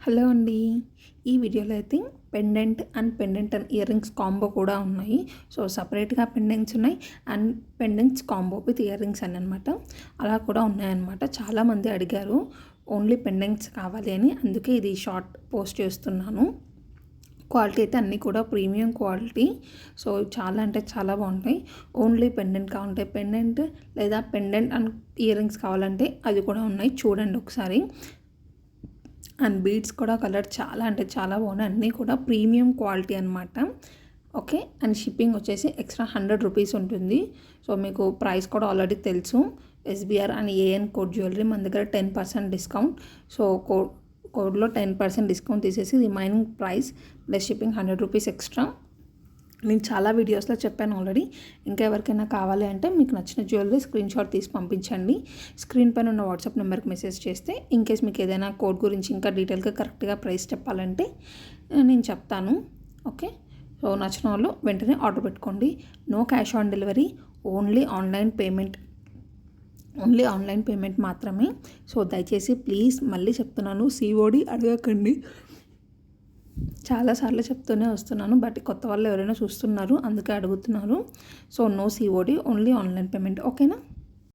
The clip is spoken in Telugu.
హలో అండి. ఈ వీడియోలో అయితే pendant and ear rings combo కూడా ఉన్నాయి. సో సపరేట్గా పెండెంట్స్ ఉన్నాయి and pendants combo with ear rings అని అనమాట. అలా కూడా ఉన్నాయన్నమాట. చాలామంది అడిగారు ఓన్లీ పెండెంట్స్ కావాలి అని, అందుకే ఇది షార్ట్ పోస్ట్ చేస్తున్నాను. క్వాలిటీ అయితే అన్నీ కూడా ప్రీమియం క్వాలిటీ. సో చాలా అంటే చాలా బాగుంటాయి. ఓన్లీ పెండెంట్ కావాలంటే పెండెంట్, లేదా పెండెంట్ అండ్ ఇయర్ రింగ్స్ కావాలంటే అది కూడా ఉన్నాయి. చూడండి ఒకసారి. అండ్ బీడ్స్ కూడా కలర్ చాలా అంటే చాలా బాగున్నాయి. అన్నీ కూడా ప్రీమియం క్వాలిటీ అనమాట. ఓకే. అండ్ షిప్పింగ్ వచ్చేసి ఎక్స్ట్రా 100 రూపీస్ ఉంటుంది. సో మీకు ప్రైస్ కూడా ఆల్రెడీ తెలుసు. SBR and AN code jewellery మన దగ్గర 10% డిస్కౌంట్. సో కోడ్లో 10% డిస్కౌంట్ తీసేసి remaining price plus shipping 100 rupees extra. నేను చాలా వీడియోస్లో చెప్పాను ఆల్రెడీ. ఇంకా ఎవరికైనా కావాలి అంటే మీకు నచ్చిన జ్యువెలరీ స్క్రీన్ షాట్ తీసి పంపించండి. స్క్రీన్ పైన ఉన్న వాట్సాప్ నెంబర్కి మెసేజ్ చేస్తే ఇన్ కేస్ మీకు ఏదైనా కోడ్ గురించి ఇంకా డీటెయిల్గా కరెక్ట్గా ప్రైస్ చెప్పాలంటే నేను చెప్తాను. ఓకే. సో నచ్చిన వాళ్ళు వెంటనే ఆర్డర్ పెట్టుకోండి. No cash on delivery, only online payment మాత్రమే. సో దయచేసి ప్లీజ్ మళ్ళీ చెప్తున్నాను, సిఓడి అడగకండి. చాలాసార్లు చెప్తూనే వస్తున్నాను, బట్ కొత్త వాళ్ళు ఎవరైనా చూస్తున్నారు అందుకే అడుగుతున్నారు. So no COD, only online payment. ఓకేనా?